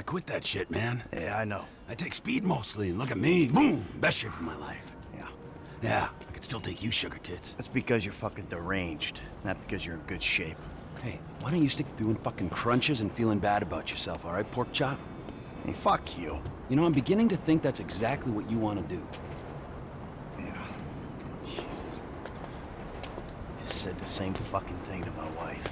gotta quit that shit, man. Yeah, I know. I take speed mostly, and look at me. Boom! Best shape of my life. Yeah. Yeah, I could still take you, sugar tits. That's because you're fucking deranged, not because you're in good shape. Hey, why don't you stick to doing fucking crunches and feeling bad about yourself, all right, pork chop? Hey, fuck you. You know, I'm beginning to think that's exactly what you want to do. Yeah. Jesus. Just said the same fucking thing to my wife.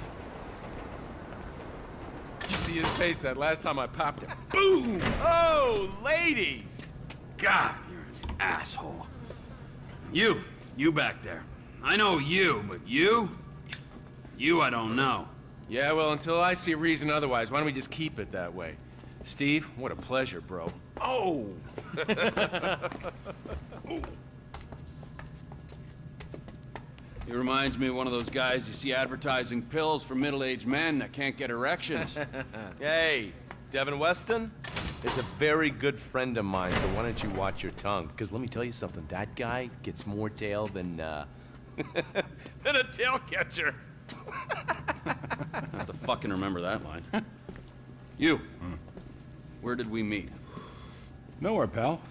You see his face that last time I popped it. Boom! Oh, ladies! God, you're an asshole. You back there. I know you, but you? You I don't know. Yeah, well, until I see reason otherwise, why don't we just keep it that way? Steve, what a pleasure, bro. Oh! He reminds me of one of those guys you see advertising pills for middle-aged men that can't get erections. Hey, Devin Weston is a very good friend of mine, so why don't you watch your tongue? Because let me tell you something, that guy gets more tail than, than a tail catcher. I have to fucking remember that line. You. Where did we meet? Nowhere, pal.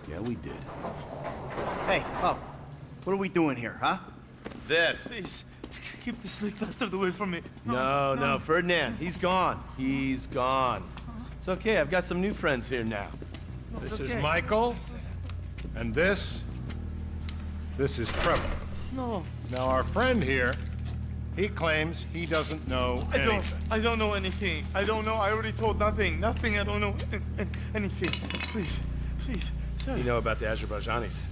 Yeah, we did. Hey, oh, what are we doing here, huh? This. Please, keep the slick bastard away from me. No, Ferdinand, he's gone. He's gone. It's okay, I've got some new friends here now. This is Michael, and this is Trevor. No, Now, our friend here, he claims he doesn't know anything. I don't know anything. I don't know. I already told nothing. Nothing. I don't know anything. Please, sir. You know about the Azerbaijanis.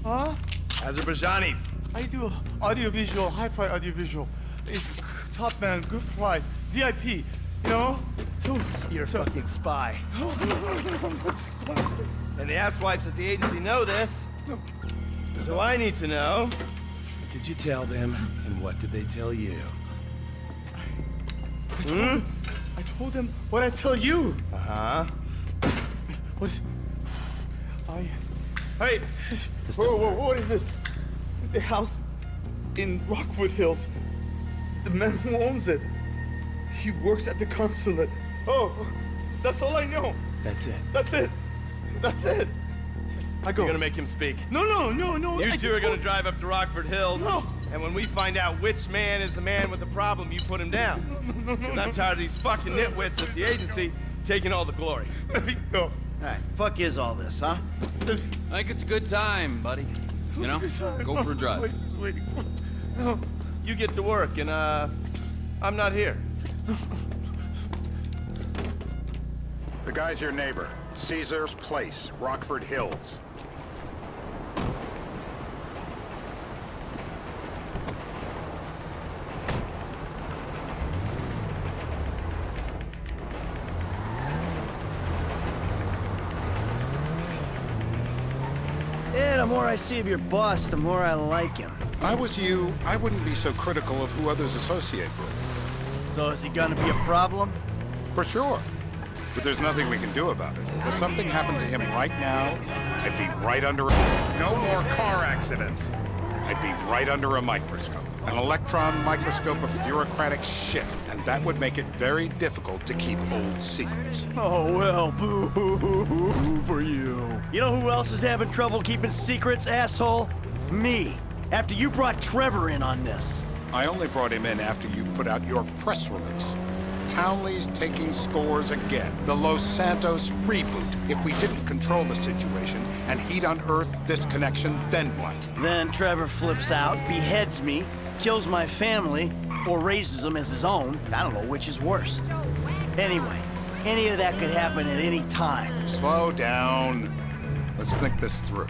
Huh? Azerbaijanis. I do audiovisual, high-price audiovisual. It's top man, good price, VIP. You know? You're a fucking spy. And the asswipes at the agency know this. So I need to know, what did you tell them, and what did they tell you? I told them what I tell you. Uh-huh. What? Hey! Whoa, what is this? The house in Rockwood Hills. The man who owns it. He works at the consulate. Oh, that's all I know. That's it. That's it. I go. You're gonna make him speak. No. You two are gonna drive up to Rockford Hills. No. And when we find out which man is the man with the problem, you put him down. Because I'm tired of these fucking nitwits at the agency taking all the glory. Let me go. All right, fuck is all this, huh? I think it's a good time, buddy. You know? Go for a drive. Wait. No. You get to work, and I'm not here. The guy's your neighbor. Caesar's Place, Rockford Hills. Yeah, the more I see of your boss, the more I like him. If I was you, I wouldn't be so critical of who others associate with. So is he gonna be a problem? For sure. But there's nothing we can do about it. If something happened to him right now, I'd be right under... No more car accidents! I'd be right under a microscope. An electron microscope of bureaucratic shit. And that would make it very difficult to keep old secrets. Oh, well, boo-hoo-hoo-hoo for you. You know who else is having trouble keeping secrets, asshole? Me. After you brought Trevor in on this. I only brought him in after you put out your press release. Townley's taking scores again. The Los Santos reboot. If we didn't control the situation and he'd unearthed this connection, then what? Then Trevor flips out, beheads me, kills my family, or raises them as his own. I don't know which is worse. Anyway, any of that could happen at any time. Slow down. Let's think this through.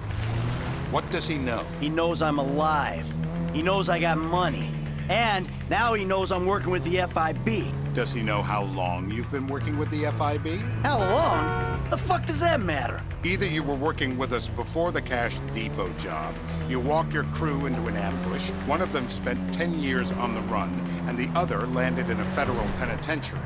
What does he know? He knows I'm alive. He knows I got money. And now he knows I'm working with the FIB. Does he know how long you've been working with the FIB? How long? The fuck does that matter? Either you were working with us before the Cash Depot job, you walked your crew into an ambush, one of them spent 10 years on the run, and the other landed in a federal penitentiary.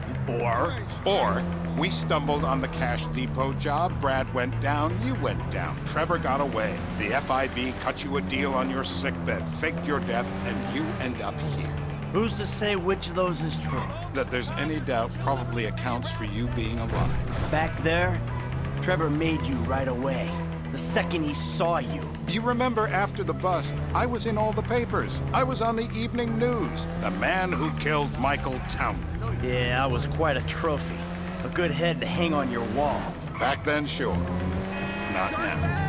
Or we stumbled on the Cash Depot job, Brad went down, you went down, Trevor got away. The FIB cut you a deal on your sickbed, faked your death, and you end up here. Who's to say which of those is true? That there's any doubt probably accounts for you being alive. Back there, Trevor made you right away. The second he saw you. You remember after the bust, I was in all the papers. I was on the evening news. The man who killed Michael Townley. Yeah, I was quite a trophy. A good head to hang on your wall. Back then, sure. Not now.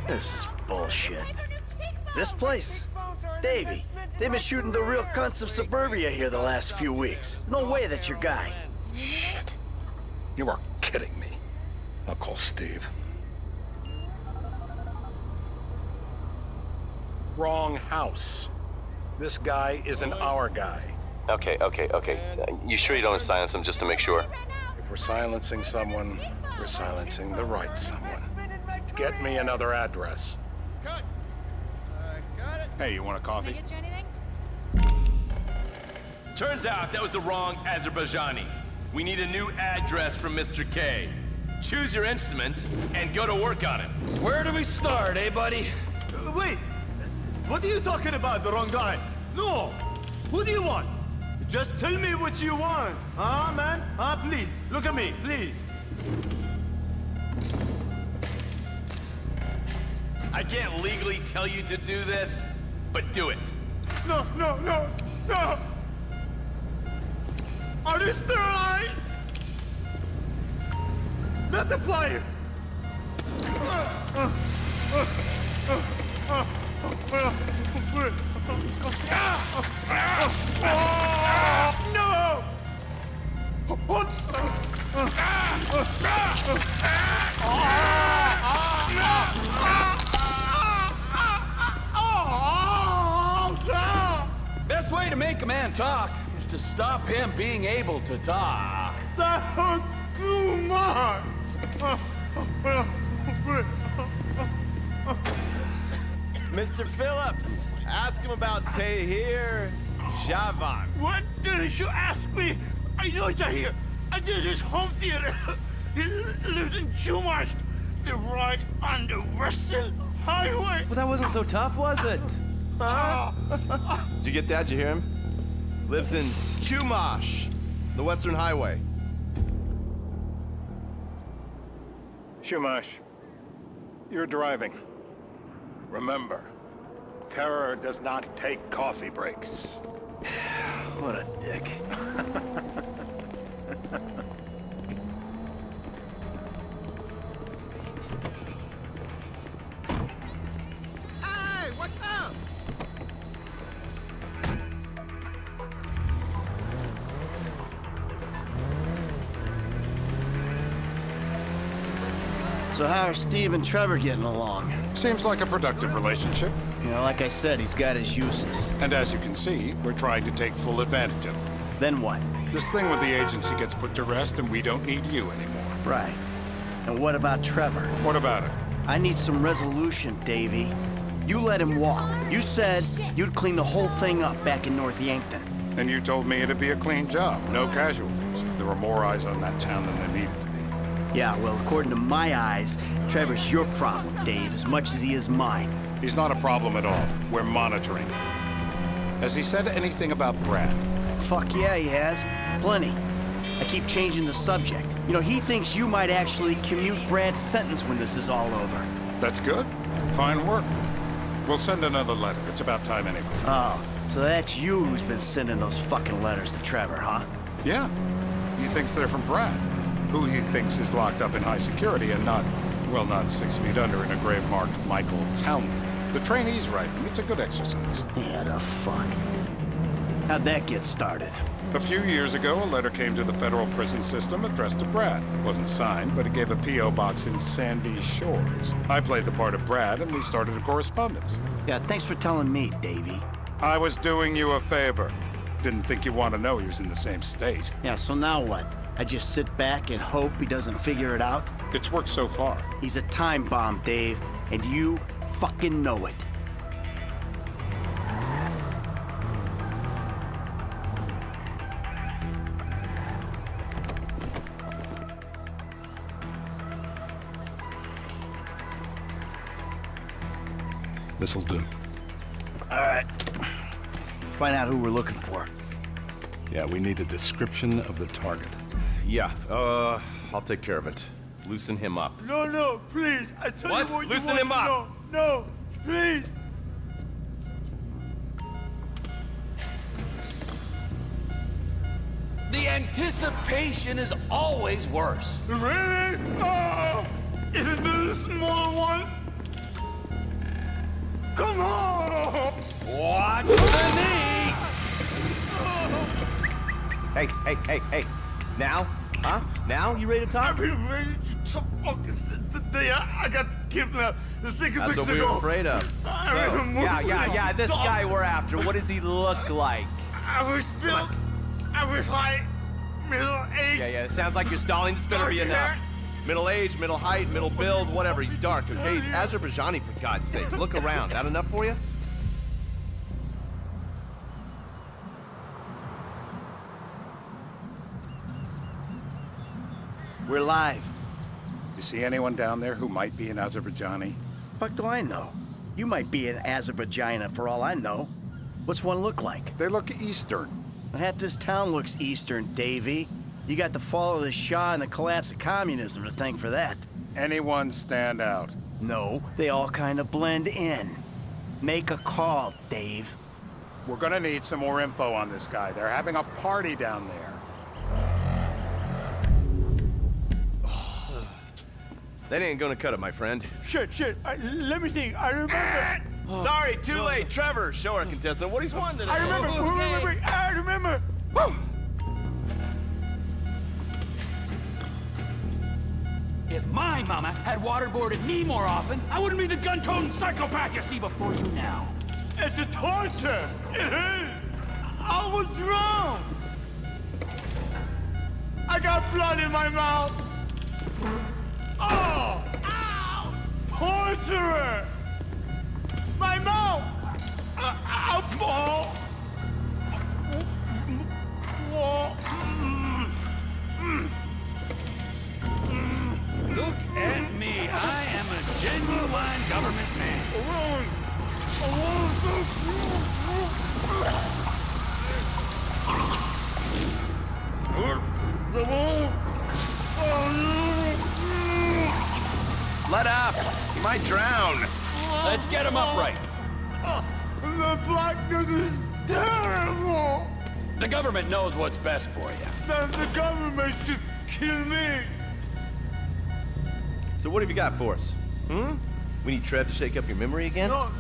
This is bullshit. This place? Davey, they've been shooting the real cunts of suburbia here the last few weeks. No way that's your guy. Shit. You are kidding me. I'll call Steve. Wrong house. This guy isn't our guy. Okay. You sure you don't silence him just to make sure? If we're silencing someone, we're silencing the right someone. Get me another address. Hey, you want a coffee? Can I get you anything? Turns out that was the wrong Azerbaijani. We need a new address from Mr. K. Choose your instrument and go to work on it. Where do we start, eh, buddy? Wait! What are you talking about, the wrong guy? No! Who do you want? Just tell me what you want. Huh, man? Please, look at me, please. I can't legally tell you to do this, but do it. No! Are you still alive? Not the flyers! No! What? Best way to make a man talk is to stop him being able to talk. That's too much! Mr. Phillips, ask him about Tahir Javan. What did you ask me? I know Tahir. I did his home theater. He lives in Chumash. They're right on the Western Highway. Well, that wasn't so tough, was it? Huh? Did you get that? Did you hear him? Lives in Chumash, the Western Highway. Shumash, you're driving. Remember, terror does not take coffee breaks. What a dick. Hey, what's up? So how are Steve and Trevor getting along? Seems like a productive relationship. You know, like I said, he's got his uses. And as you can see, we're trying to take full advantage of it. Then what? This thing with the agency gets put to rest and we don't need you anymore. Right. And what about Trevor? What about it? I need some resolution, Davey. You let him walk. You said you'd clean the whole thing up back in North Yankton. And you told me it'd be a clean job, no casualties. There were more eyes on that town than there needed to be. Yeah, well, according to my eyes, Trevor's your problem, Dave, as much as he is mine. He's not a problem at all. We're monitoring him. Has he said anything about Brad? Fuck yeah, he has. Plenty. I keep changing the subject. You know, he thinks you might actually commute Brad's sentence when this is all over. That's good. Fine work. We'll send another letter. It's about time anyway. Oh, so that's you who's been sending those fucking letters to Trevor, huh? Yeah. He thinks they're from Brad, who he thinks is locked up in high security and not 6 feet under in a grave marked Michael Townley. The trainees write them. It's a good exercise. Yeah, the fuck. How'd that get started? A few years ago, a letter came to the federal prison system addressed to Brad. Wasn't signed, but it gave a P.O. box in Sandy Shores. I played the part of Brad, and we started a correspondence. Yeah, thanks for telling me, Davey. I was doing you a favor. Didn't think you'd want to know he was in the same state. Yeah, so now what? I just sit back and hope he doesn't figure it out? It's worked so far. He's a time bomb, Dave, and you fucking know it. This'll do. All right. Find out who we're looking for. Yeah, we need a description of the target. Yeah, I'll take care of it. Loosen him up. No, please. I tell What? you what Loosen you him want up. to know. No, please. The anticipation is always worse. Really? Oh, isn't there a small one? Come on! Watch the knee! Hey. Now? Huh? Now? You ready to talk? I've been ready to talk since the day I got kidnapped. The second That's weeks what we ago. were afraid of. Yeah. This guy we're after, what does he look like? I was built. I was like middle-aged. Yeah. It sounds like you're stalling. This better be enough. Middle age, middle height, middle build, whatever. He's dark, okay? He's Azerbaijani, for God's sakes. Look around. That enough for you? We're live. You see anyone down there who might be an Azerbaijani? Fuck do I know? You might be an Azerbaijana for all I know. What's one look like? They look Eastern. Half this town looks Eastern, Davey. You got the fall of the Shah and the collapse of communism to thank for that. Anyone stand out? No, they all kind of blend in. Make a call, Dave. We're gonna need some more info on this guy. They're having a party down there. That ain't gonna cut it, my friend. Shit. Let me think. I remember. Sorry, too late. Trevor, show our contestant what he's won today. I remember. Wait. I remember. Woo! If my mama had waterboarded me more often, I wouldn't be the gun-toting psychopath you see before you now. It's a torture. It is. I was wrong. I got blood in my mouth. Oh! Ow! Torturer! My mouth! Ow! Look at me. I am a genuine government man. Let up. He might drown. Let's get him upright. The blackness is terrible! The government knows what's best for you. The government should kill me! So what have you got for us? We need Trev to shake up your memory again? No,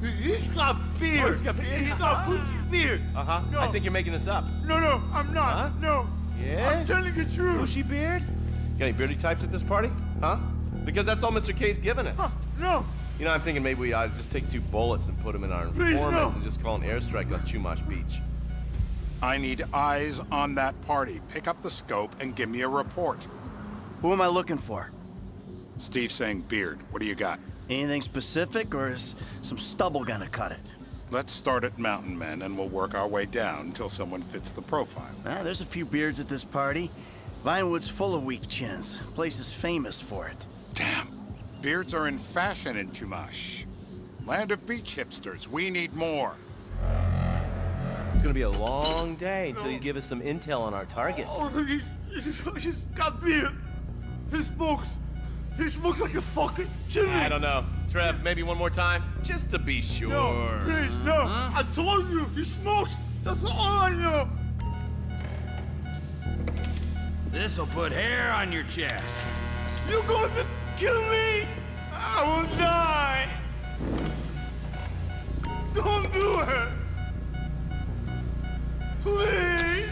he's got fear. Oh, he's got beard? He's got Bush beard. Uh-huh. No. I think you're making this up. No, I'm not. Huh? No. Yeah? I'm telling you the truth. Bushy beard? Got any beardy types at this party? Huh? Because that's all Mr. K's given us. No. You know, I'm thinking maybe we ought to just take 2 bullets and put them in our Please, informant no. and just call an airstrike on Chumash Beach. I need eyes on that party. Pick up the scope and give me a report. Who am I looking for? Steve saying beard. What do you got? Anything specific, or is some stubble gonna cut it? Let's start at Mountain Men, and we'll work our way down until someone fits the profile. There's a few beards at this party. Vinewood's full of weak chins. Place is famous for it. Damn. Beards are in fashion in Chumash. Land of beach hipsters. We need more. It's gonna be a long day until you give us some intel on our target. Oh, he's got beard. He smokes like a fucking chimney. I don't know. Trev, maybe one more time? Just to be sure. No, please, no. I told you, he smokes. That's all I know. This'll put hair on your chest. You're going to kill me. I will die. Don't do it! Please!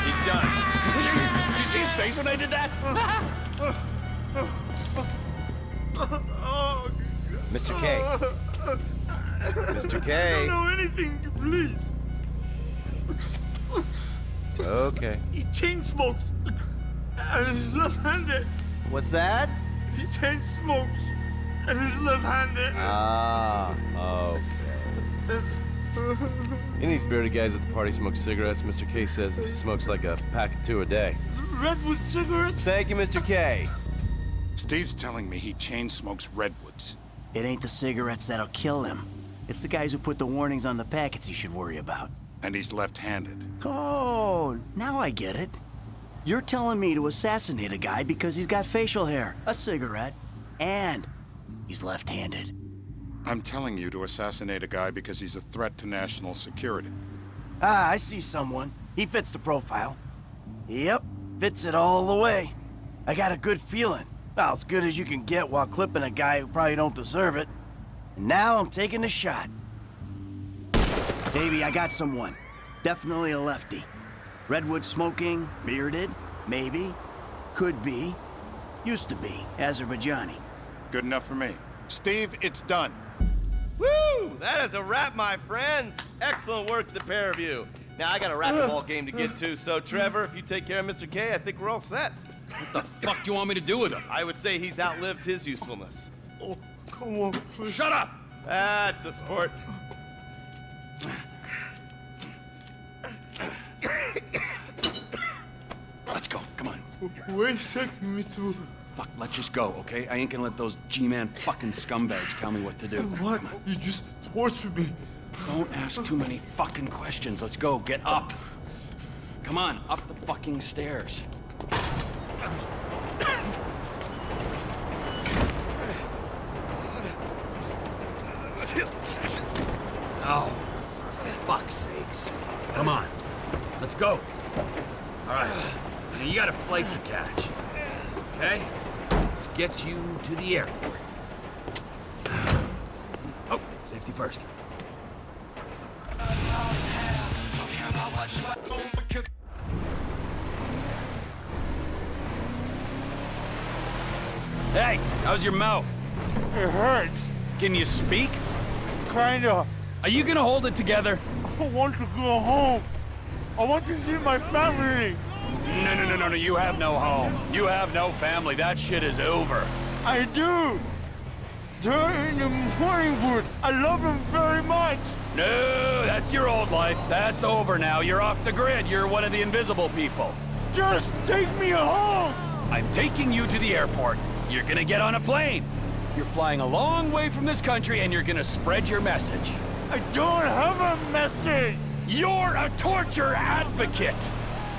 He's done. Did you see his face when I did that? Mr. K. Mr. K. I don't know anything, please. Okay. He chain smokes. And he's left-handed. What's that? He chain smokes. And he's left-handed. Ah, okay. Any of these bearded guys at the party smoke cigarettes. Mr. K says he smokes like a pack of 2 a day. Redwood cigarettes? Thank you, Mr. K. Steve's telling me he chain smokes redwoods. It ain't the cigarettes that'll kill him. It's the guys who put the warnings on the packets you should worry about. And he's left-handed. Oh, now I get it. You're telling me to assassinate a guy because he's got facial hair, a cigarette, and he's left-handed. I'm telling you to assassinate a guy because he's a threat to national security. Ah, I see someone. He fits the profile. Yep, fits it all the way. I got a good feeling. Well, as good as you can get while clipping a guy who probably don't deserve it. And now I'm taking the shot. Baby, I got someone. Definitely a lefty. Redwood smoking, bearded, maybe, could be, used to be, Azerbaijani. Good enough for me. Steve, it's done. Woo! That is a wrap, my friends. Excellent work, the pair of you. Now, I got a racquetball game to get to, so Trevor, if you take care of Mr. K, I think we're all set. What the fuck do you want me to do with him? I would say he's outlived his usefulness. Oh, come on, please. Shut up! That's a sport. Let's go, come on. Where is taking me to? Fuck, let's just go, okay? I ain't gonna let those G-Man fucking scumbags tell me what to do. What? You just tortured me. Don't ask too many fucking questions. Let's go, get up. Come on, up the fucking stairs. Oh, for fuck's sakes. Come on, let's go. All right, now you got a flight to catch, okay? Let's get you to the airport. Oh, safety first. Hey, how's your mouth? It hurts. Can you speak? Kinda. Are you gonna hold it together? I want to go home. I want to see my family. No, you have no home. You have no family. That shit is over. I do. They're in the morning wood. I love them very much. No, that's your old life. That's over now. You're off the grid. You're one of the invisible people. Just take me home. I'm taking you to the airport. You're gonna get on a plane. You're flying a long way from this country and you're gonna spread your message. I don't have a message. You're a torture advocate.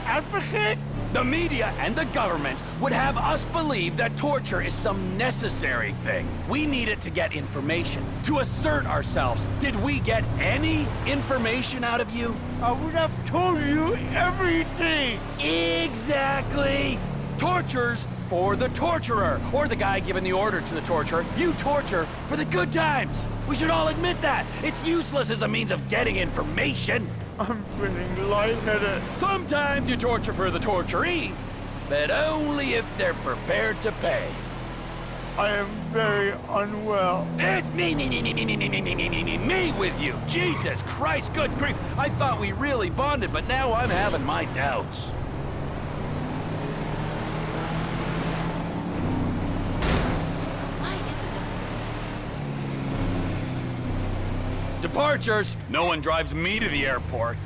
Advocate? The media and the government would have us believe that torture is some necessary thing. We need it to get information, to assert ourselves. Did we get any information out of you? I would have told you everything. Exactly! Torture's for the torturer, or the guy giving the order to the torturer. You torture for the good times. We should all admit that. It's useless as a means of getting information. I'm feeling lightheaded. Sometimes you torture for the torturee, but only if they're prepared to pay. I am very unwell. It's me with you. Jesus Christ, good grief. I thought we really bonded, but now I'm having my doubts. Departures. No one drives me to the airport.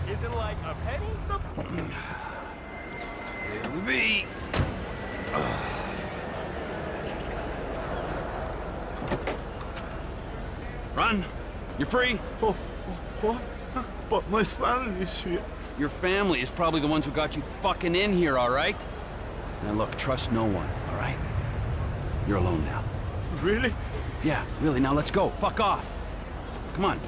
Isn't like a penny? Here we be. Run. You're free. Oh, what? But my family's here. Your family is probably the ones who got you fucking in here, all right? Now look, trust no one, all right? You're alone now. Really? Yeah, really, now let's go. Fuck off. Come on.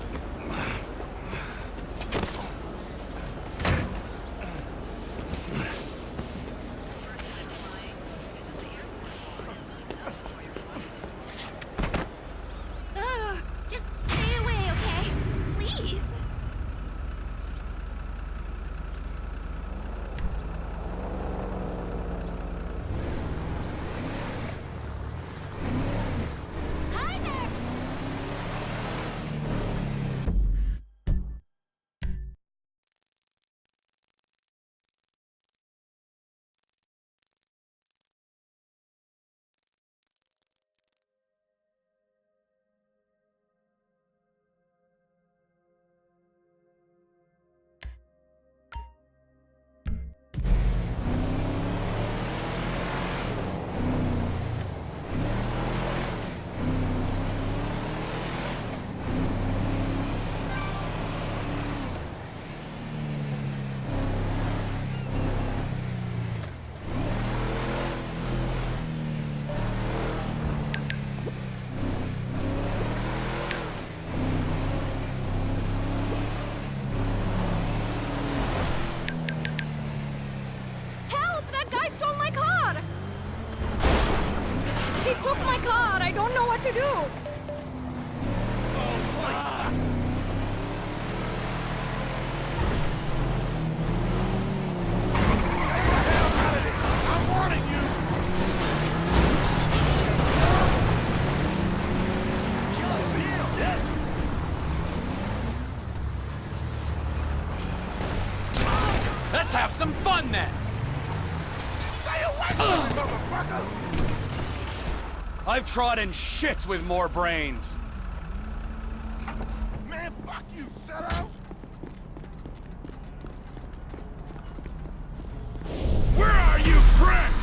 He took my car. I don't know what to do. I'm warning you! Let's have some fun then. I've trodden shits with more brains. Man, fuck you, Seto! Where are you, Brent?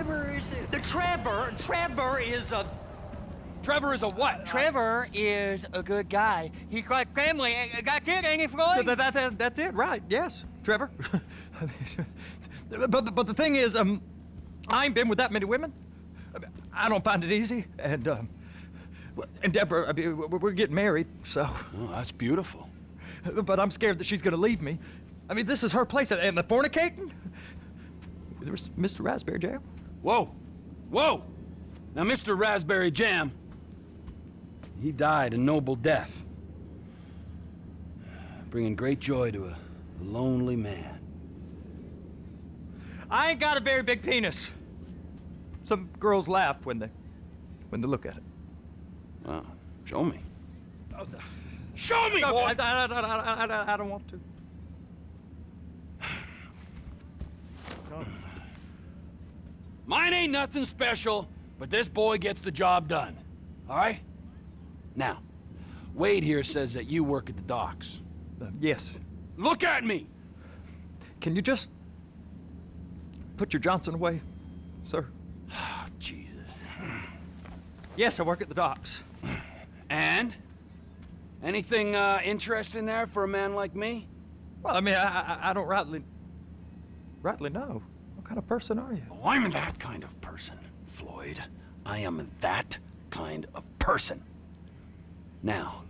Trevor is a... Trevor is a what? Trevor is a good guy. He's like family. That's it, ain't it, Floyd? That's it, right? Yes, Trevor. but the thing is, I ain't been with that many women. I don't find it easy, and Deborah, I mean, we're getting married, so. Oh, that's beautiful. But I'm scared that she's gonna leave me. I mean, this is her place, and the fornicating? There's Mr. Raspberry Jam. Whoa, whoa! Now, Mr. Raspberry Jam, he died a noble death, bringing great joy to a lonely man. I ain't got a very big penis. Some girls laugh when they look at it. Wow, show me. Show me, No, boy! I don't want to. Mine ain't nothing special, but this boy gets the job done. All right? Now, Wade here says that you work at the docks. Yes. Look at me! Can you just put your Johnson away, sir? Oh, Jesus. Yes, I work at the docks. And? Anything interesting there for a man like me? Well, I mean, I don't rightly know. What kind of person are you? Oh, I'm that kind of person, Floyd. I am that kind of person. Now,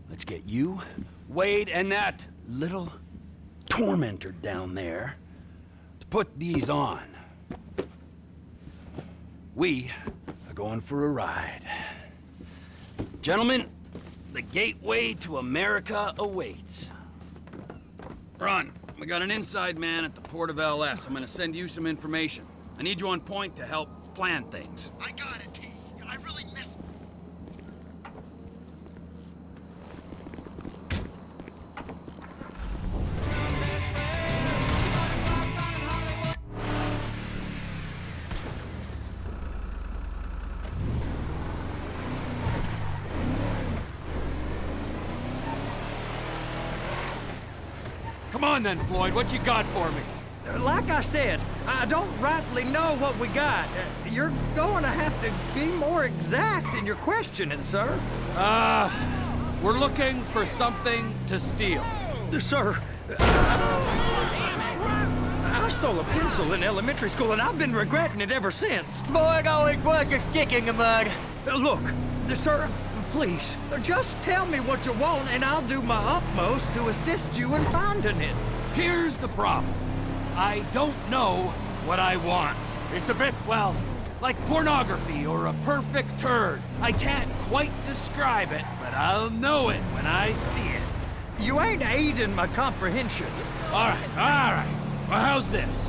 let's get you, Wade, and that little tormentor down there to put these on. We are going for a ride. Gentlemen, the gateway to America awaits. Ron, we got an inside man at the port of LS. I'm gonna send you some information. I need you on point to help plan things. I got it, T. I really miss... Come on then, Floyd, what you got for me? Like I said, I don't rightly know what we got. You're going to have to be more exact in your questioning, sir. We're looking for something to steal. Sir, I stole a pencil in elementary school, and I've been regretting it ever since. Floyd always was a stick in the mud. Look, sir, please, just tell me what you want, and I'll do my utmost to assist you in finding it. Here's the problem. I don't know what I want. It's a bit, well, like pornography or a perfect turd. I can't quite describe it, but I'll know it when I see it. You ain't aiding my comprehension. All right. Well, how's this?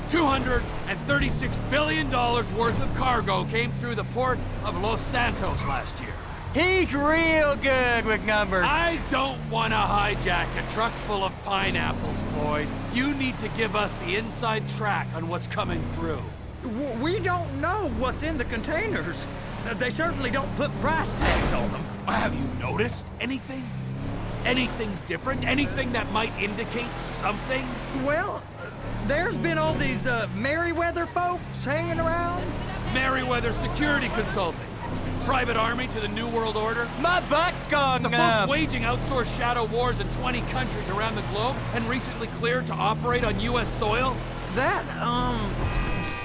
$236 billion worth of cargo came through the port of Los Santos last year. He's real good with numbers. I don't want to hijack a truck full of pineapples, Floyd. You need to give us the inside track on what's coming through. We don't know what's in the containers. They certainly don't put price tags on them. Have you noticed anything? Anything different? Anything that might indicate something? Well, there's been all these Merryweather folks hanging around. Merryweather Security Consulting. Private army to the New World Order. My butt's gone The folks waging outsourced shadow wars in 20 countries around the globe and recently cleared to operate on U.S. soil. That,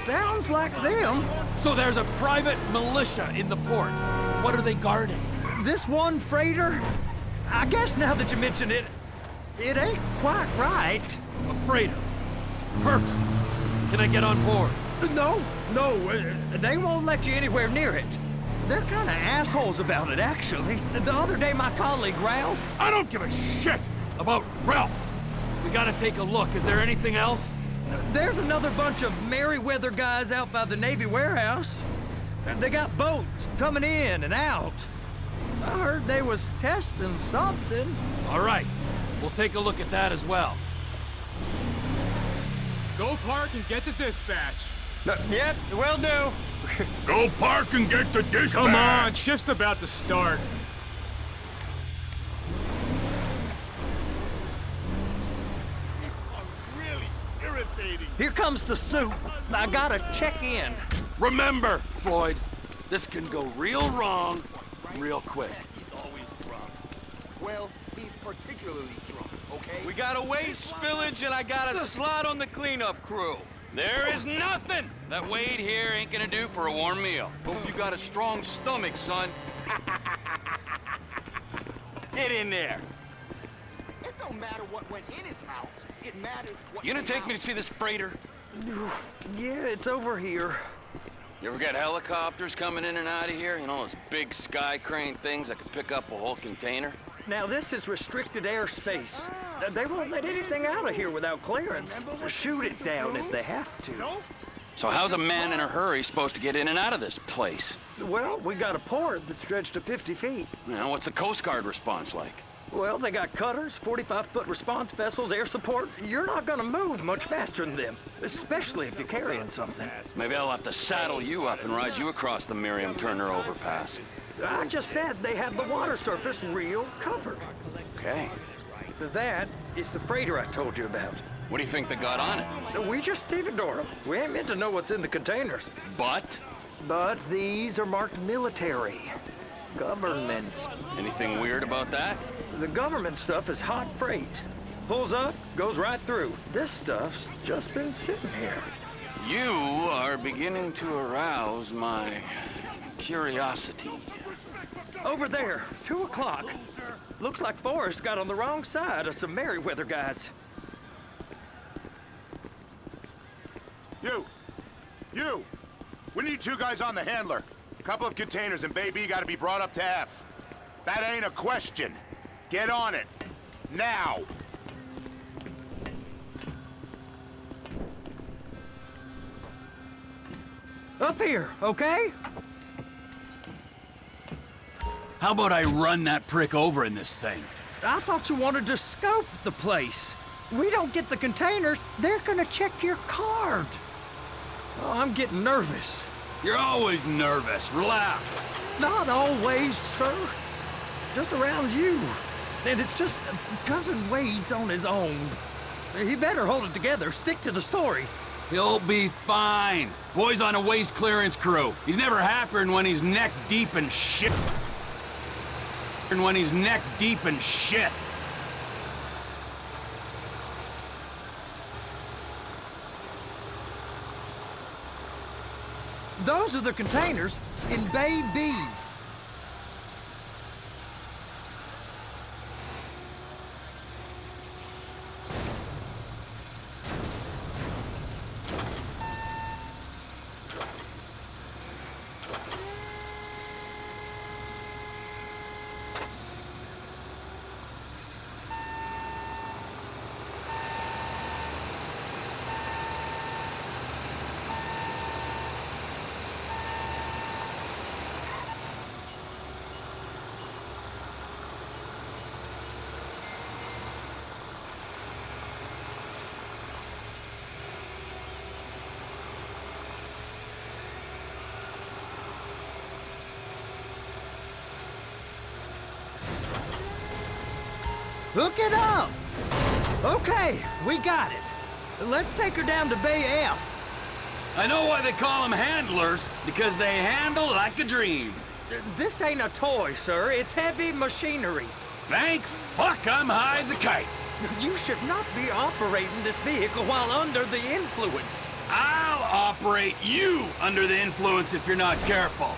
sounds like them. So there's a private militia in the port. What are they guarding? This one freighter? I guess now that you mention it, it ain't quite right. A freighter. Perfect. Can I get on board? No, they won't let you anywhere near it. They're kind of assholes about it, actually. The other day, my colleague, Ralph... I don't give a shit about Ralph. We gotta take a look. Is there anything else? There's another bunch of Merryweather guys out by the Navy warehouse. They got boats coming in and out. I heard they was testing something. All right. We'll take a look at that as well. Go park and get to dispatch. Yep, will do. Go park and get the dispatch. Come on, shift's about to start. I'm really irritated. Here comes the soup. I gotta check in. Remember, Floyd, this can go real wrong real quick. He's always drunk. Well, he's particularly drunk, okay? We got a waste spillage and I got a slot on the cleanup crew. There is nothing that Wade here ain't gonna do for a warm meal. Hope you got a strong stomach, son. Get in there. It don't matter what went in his house. It matters what You gonna take me to see this freighter? Yeah, it's over here. You ever get helicopters coming in and out of here? You know, those big sky crane things that could pick up a whole container? Now, this is restricted airspace. They won't let anything out of here without clearance. Shoot it down if they have to. So how's a man in a hurry supposed to get in and out of this place? Well, we got a port that's stretched to 50 feet. You know, what's the Coast Guard response like? Well, they got cutters, 45-foot response vessels, air support. You're not gonna move much faster than them, especially if you're carrying something. Maybe I'll have to saddle you up and ride you across the Miriam Turner overpass. I just said they have the water surface real covered. Okay. That is the freighter I told you about. What do you think they got on it? We just stevedore them. We ain't meant to know what's in the containers. But? But these are marked military. Government. Anything weird about that? The government stuff is hot freight. Pulls up, goes right through. This stuff's just been sitting here. You are beginning to arouse my curiosity. Over there, 2 o'clock. Looks like Forrest got on the wrong side of some Merryweather guys. You! We need 2 guys on the handler. A couple of containers and Bay B gotta be brought up to F. That ain't a question. Get on it. Now! Up here, okay? How about I run that prick over in this thing? I thought you wanted to scope the place. We don't get the containers, they're gonna check your card. Oh, I'm getting nervous. You're always nervous. Relax. Not always, sir. Just around you. And it's just Cousin Wade's on his own. He better hold it together, stick to the story. He'll be fine. Boy's on a waste clearance crew. He's never happier than when he's neck deep in shit. And when he's neck deep in shit. Those are the containers in Bay B. Hook it up! Okay, we got it. Let's take her down to Bay F. I know why they call them handlers, because they handle like a dream. This ain't a toy, sir. It's heavy machinery. Thank fuck I'm high as a kite. You should not be operating this vehicle while under the influence. I'll operate you under the influence if you're not careful.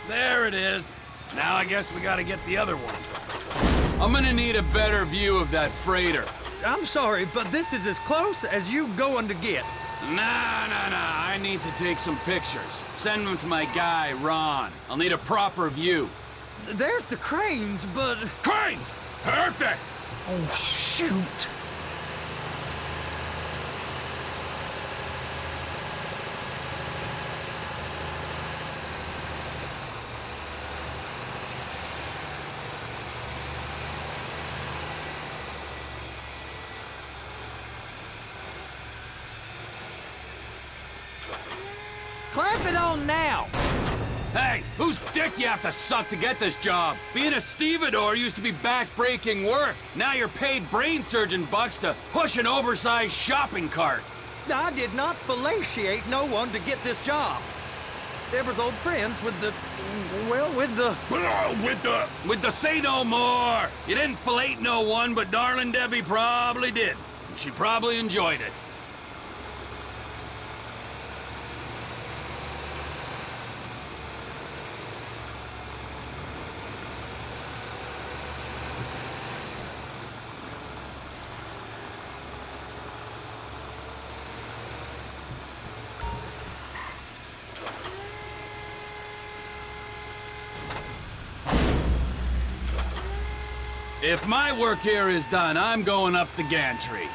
There it is. Now I guess we gotta get the other one. I'm gonna need a better view of that freighter. I'm sorry, but this is as close as you going to get. Nah. I need to take some pictures. Send them to my guy, Ron. I'll need a proper view. There's the cranes, but... Cranes! Perfect! Oh, shoot. Clamp it on now! Hey, whose dick you have to suck to get this job? Being a stevedore used to be back-breaking work. Now you're paid brain surgeon bucks to push an oversized shopping cart. I did not fellatiate no one to get this job. Deborah's old friends with the... well, with the... With the say no more. You didn't fillet no one, but darling Debbie probably did. She probably enjoyed it. If my work here is done, I'm going up the gantry.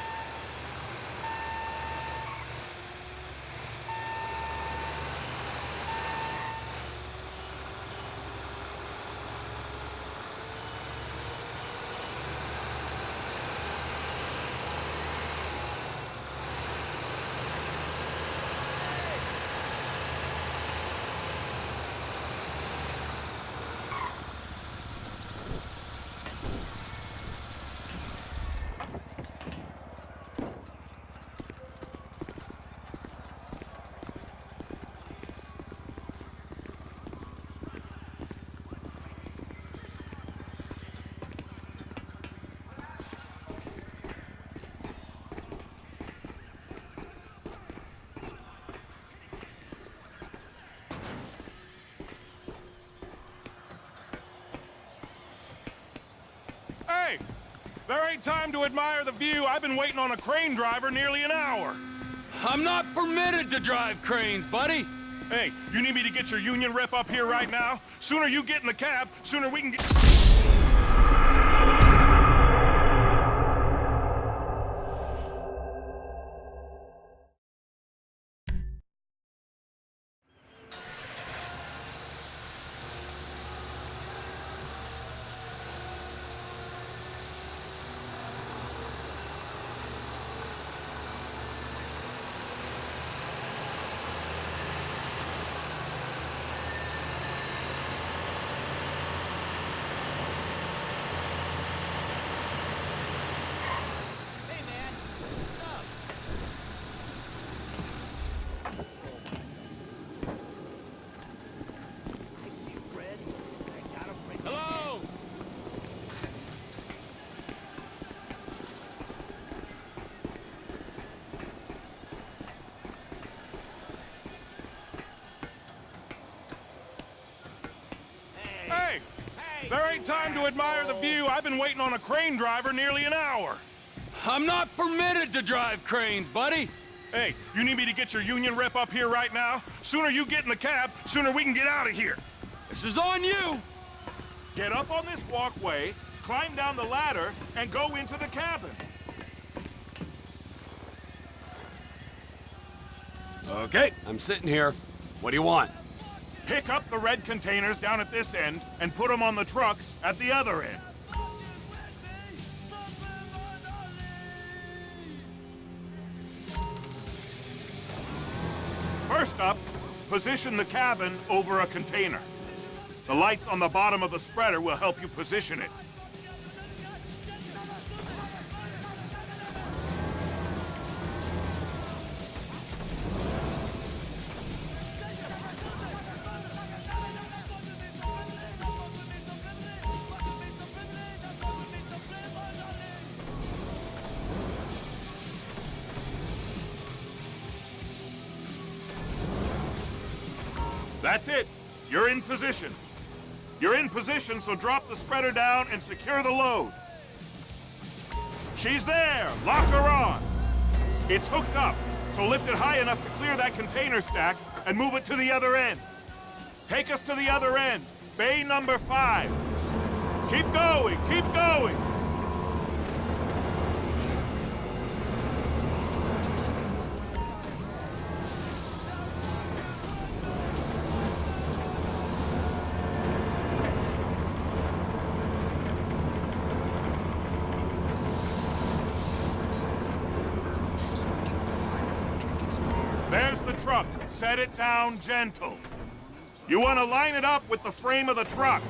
Hey! There ain't time to admire the view. I've been waiting on a crane driver nearly an hour. I'm not permitted to drive cranes, buddy. Hey, you need me to get your union rep up here right now? Sooner you get in the cab, sooner we can get... Hello? Hey! There ain't time to admire the view. I've been waiting on a crane driver nearly an hour. I'm not permitted to drive cranes, buddy. Hey, you need me to get your union rep up here right now? Sooner you get in the cab, sooner we can get out of here. This is on you. Get up on this walkway, climb down the ladder, and go into the cabin. Okay, I'm sitting here. What do you want? Pick up the red containers down at this end and put them on the trucks at the other end. First up, position the cabin over a container. The lights on the bottom of the spreader will help you position it. That's it. You're in position. You're in position, so drop the spreader down and secure the load. She's there. Lock her on. It's hooked up, so lift it high enough to clear that container stack and move it to the other end. Take us to the other end. Bay number 5. Keep going. Keep going. There's the truck. Set it down gentle. You want to line it up with the frame of the truck.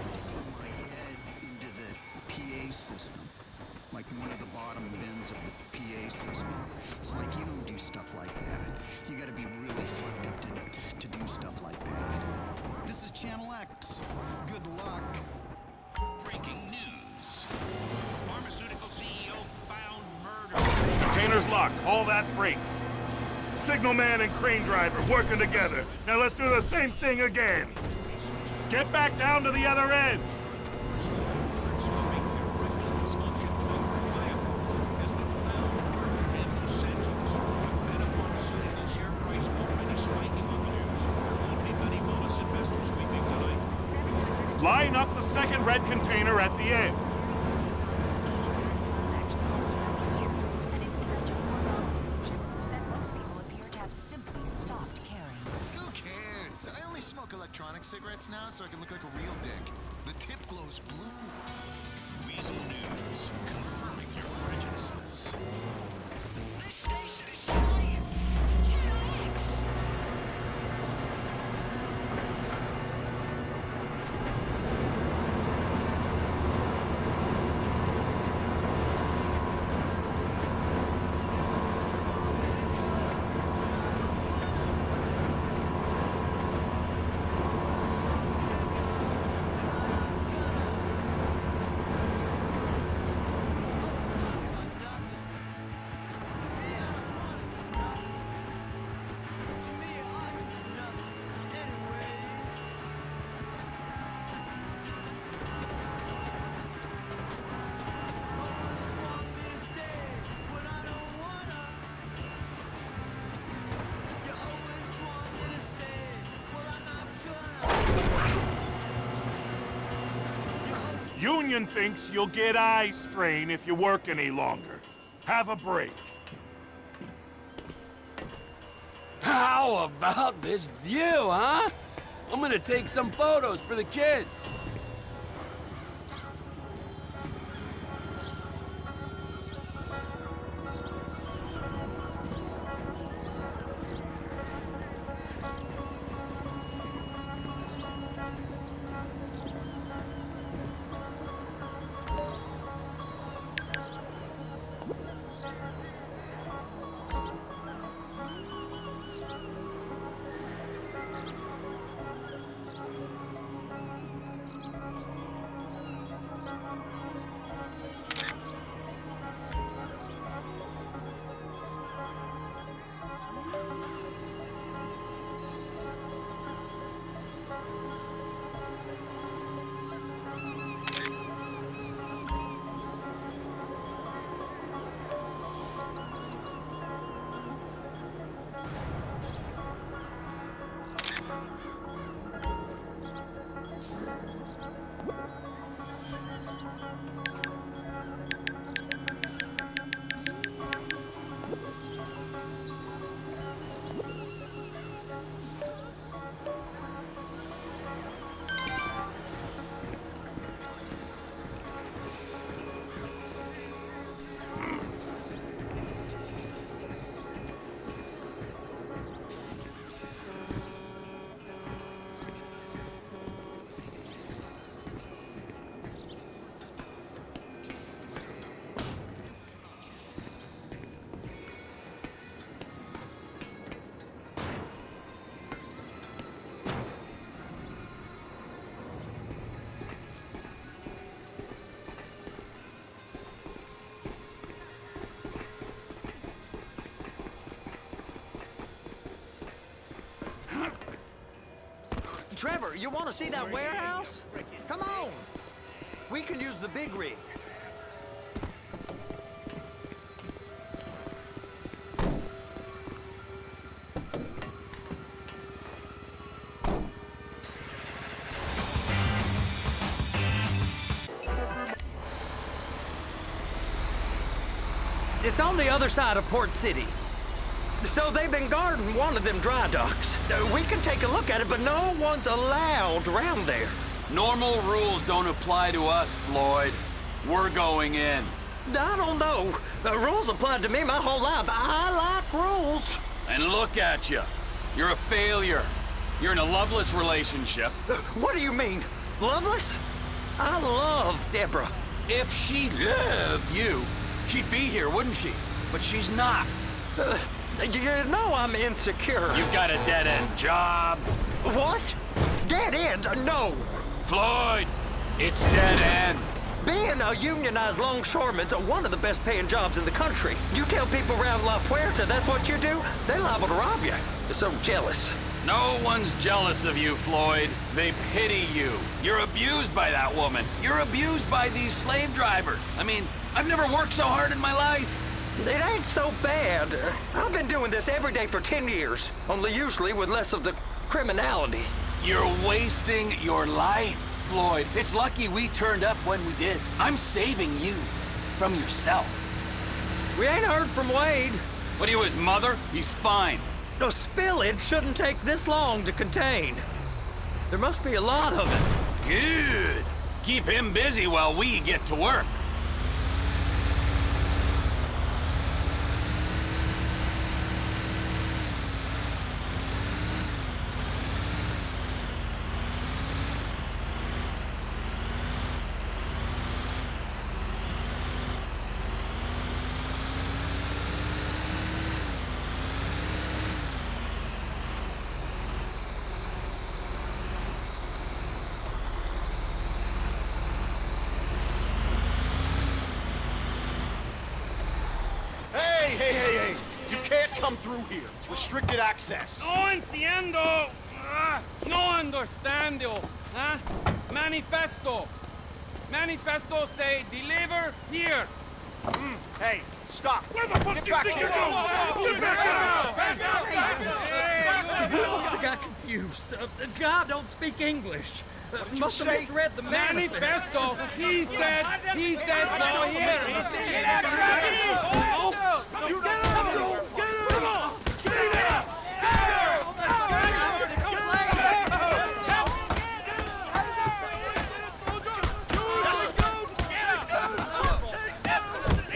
Into the PA system, like one of the bottom bins of the PA system. It's like you don't do stuff like that. You gotta be really fucked up to do stuff like that. This is Channel X. Good luck. Breaking news. Pharmaceutical CEO found murder. Container's locked. Haul that freight. Signalman and crane driver working together. Now let's do the same thing again. Get back down to the other end. Line up the second red container at the end. Electronic cigarettes now, so I can look like a real dick. The tip glows blue. Weasel News, confirming your prejudices. This station is giant. Union thinks you'll get eye strain if you work any longer. Have a break. How about this view, huh? I'm gonna take some photos for the kids. Trevor, you want to see that warehouse? Come on. We can use the big rig. It's on the other side of Port City. So they've been guarding one of them dry docks. We can take a look at it, but no one's allowed around there. Normal rules don't apply to us, Floyd. We're going in. I don't know. The rules applied to me my whole life. I like rules. And look at you. You're a failure. You're in a loveless relationship. What do you mean? Loveless? I love Deborah. If she loved you, she'd be here, wouldn't she? But she's not. You know I'm insecure. You've got a dead-end job. What? Dead end? No. Floyd, it's dead-end. Being a unionized longshoreman's one of the best paying jobs in the country. You tell people around La Puerta that's what you do, they're liable to rob you. They're so jealous. No one's jealous of you, Floyd. They pity you. You're abused by that woman. You're abused by these slave drivers. I mean, I've never worked so hard in my life. It ain't so bad. I've been doing this every day for 10 years, only usually with less of the criminality. You're wasting your life, Floyd. It's lucky we turned up when we did. I'm saving you from yourself. We ain't heard from Wade. What are you, his mother? He's fine. The spillage shouldn't take this long to contain. There must be a lot of it. Good. Keep him busy while we get to work. Hey! You can't come through here. It's restricted access. No entiendo. No understando. Huh? Manifesto. Manifesto say deliver here. Hey, stop. Where the fuck Get do back you think here. you're going? Get back here! You must have got confused. God don't speak English. Must have misread the Manifesto. He said no here.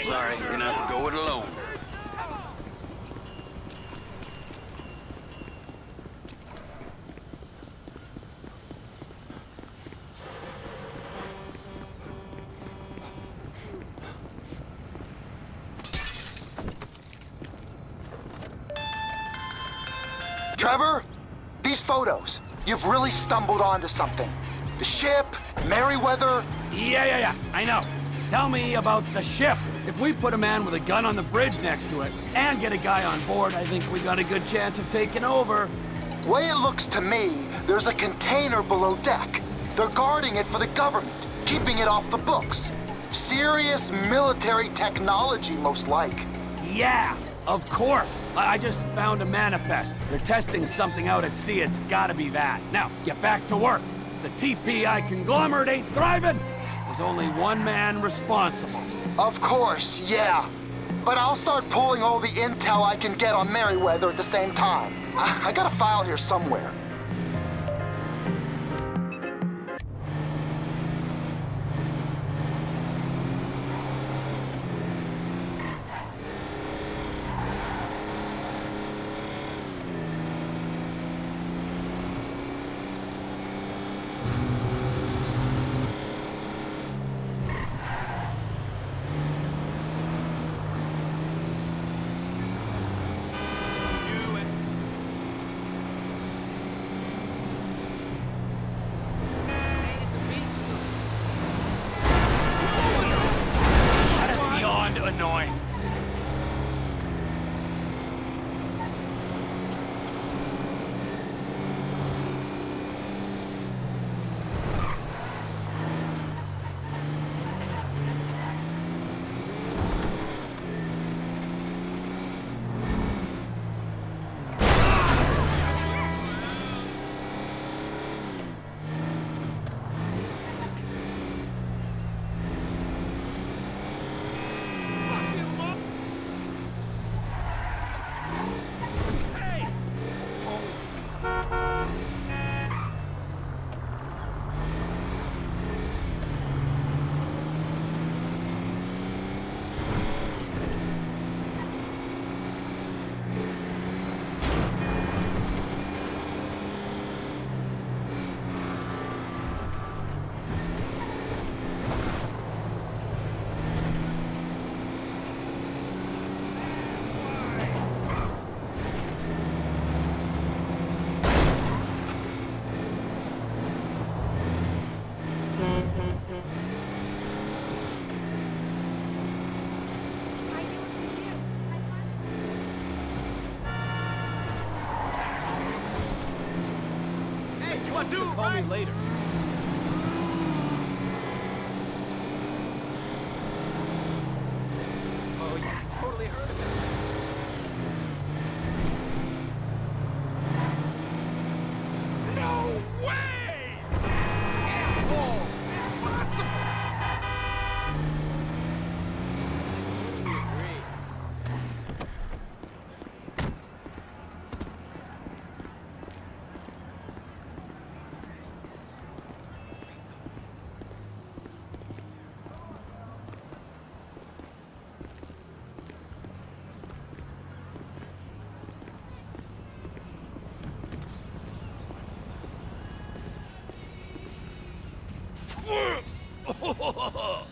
Sorry, you're gonna have to go it alone. Trevor, these photos, you've really stumbled onto something. The ship, Merryweather. Yeah, I know. Tell me about the ship. If we put a man with a gun on the bridge next to it and get a guy on board, I think we got a good chance of taking over. Way it looks to me, there's a container below deck. They're guarding it for the government, keeping it off the books. Serious military technology, most like. Yeah, of course. I just found a manifest. They're testing something out at sea. It's gotta be that. Now, get back to work. The TPI conglomerate ain't thriving. There's only one man responsible. Of course, yeah. But I'll start pulling all the intel I can get on Merryweather at the same time. I got a file here somewhere. Annoying. what to do, Call me later. Oh, yeah, I totally heard of it. No way! Asshole! Impossible!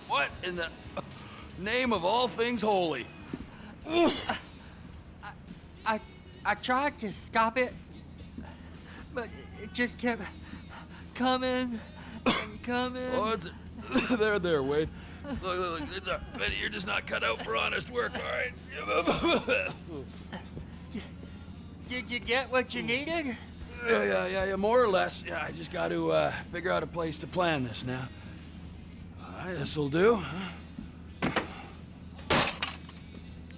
What in the name of all things holy? I tried to stop it, but it just kept coming and coming. Oh, it's there, Wade. Look, it's you're just not cut out for honest work, all right? Did you get what you needed? Yeah, more or less. Yeah, I just got to figure out a place to plan this now. All right, this'll do.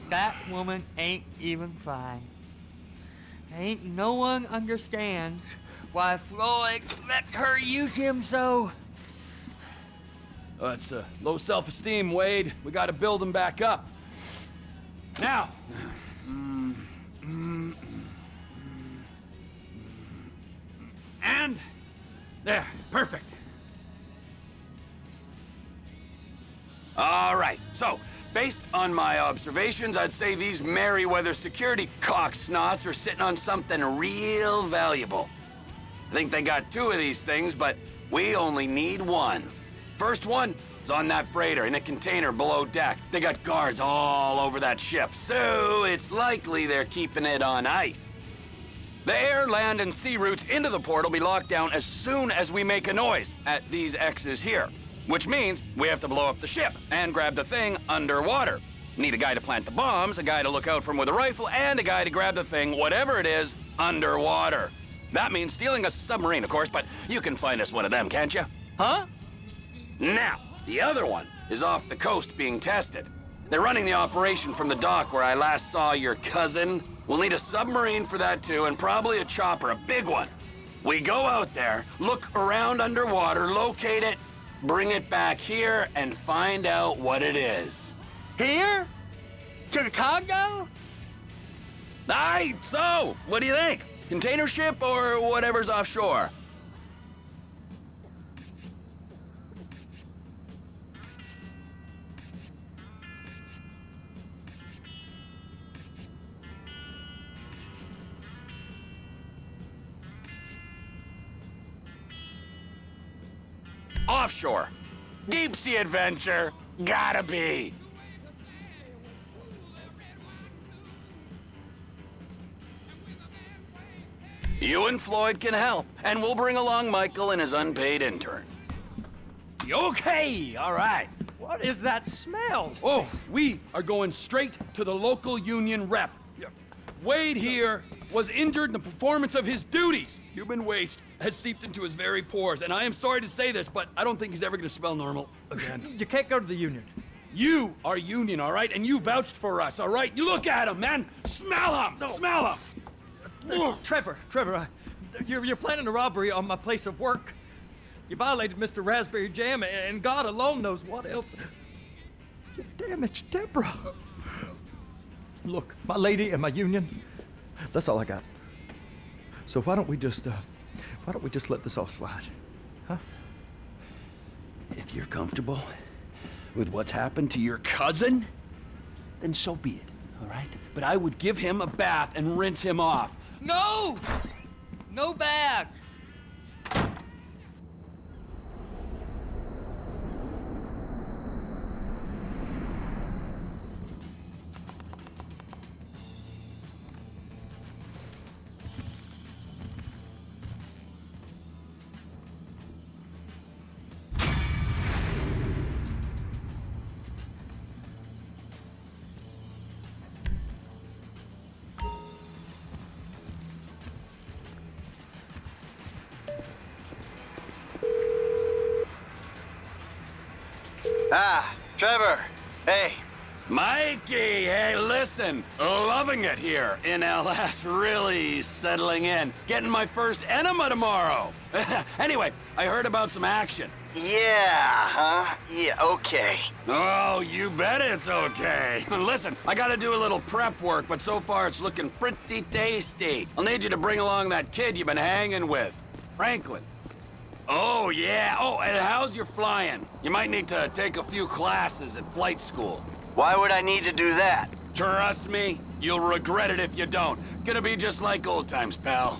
That woman ain't even fine. Ain't no one understands why Floyd lets her use him so. It's low self-esteem, Wade. We got to build him back up. Now. And there, perfect. All right, so based on my observations, I'd say these Merryweather security cocksnots are sitting on something real valuable. I think they got 2 of these things, but we only need 1. First one is on that freighter in a container below deck. They got guards all over that ship, so it's likely they're keeping it on ice. The air, land, and sea routes into the port will be locked down as soon as we make a noise at these X's here, which means we have to blow up the ship and grab the thing underwater. Need a guy to plant the bombs, a guy to look out for him with a rifle, and a guy to grab the thing, whatever it is, underwater. That means stealing a submarine, of course, but you can find us one of them, can't you? Huh? Now, the other one is off the coast being tested. They're running the operation from the dock where I last saw your cousin. We'll need a submarine for that too, and probably a chopper, a big one. We go out there, look around underwater, locate it, bring it back here, and find out what it is. Here? To the Congo? Aye, so, what do you think? Container ship or whatever's offshore? Offshore. Deep sea adventure. Gotta be. You and Floyd can help, and we'll bring along Michael and his unpaid intern. Okay, all right. What is that smell? Oh, we are going straight to the local union rep. Wade here was injured in the performance of his duties. Human waste has seeped into his very pores, and I am sorry to say this, but I don't think he's ever gonna smell normal again. You can't go to the union. You are union, all right? And you vouched for us, all right? You look at him, man. Smell him. No. Smell him. Trevor, you're planning a robbery on my place of work. You violated Mr. Raspberry Jam, and God alone knows what else. You damaged Deborah. Look, my lady and my union, that's all I got. So why don't we just let this all slide, huh? If you're comfortable with what's happened to your cousin, then so be it, all right? But I would give him a bath and rinse him off. No! No bath! Ah, Trevor. Hey. Mikey, hey, listen. Loving it here in LS. Really settling in. Getting my first enema tomorrow. Anyway, I heard about some action. Yeah, huh? Yeah, okay. Oh, you bet it's okay. Listen, I gotta do a little prep work, but so far it's looking pretty tasty. I'll need you to bring along that kid you've been hanging with, Franklin. Oh, yeah. Oh, and how's your flying? You might need to take a few classes at flight school. Why would I need to do that? Trust me, you'll regret it if you don't. Gonna be just like old times, pal.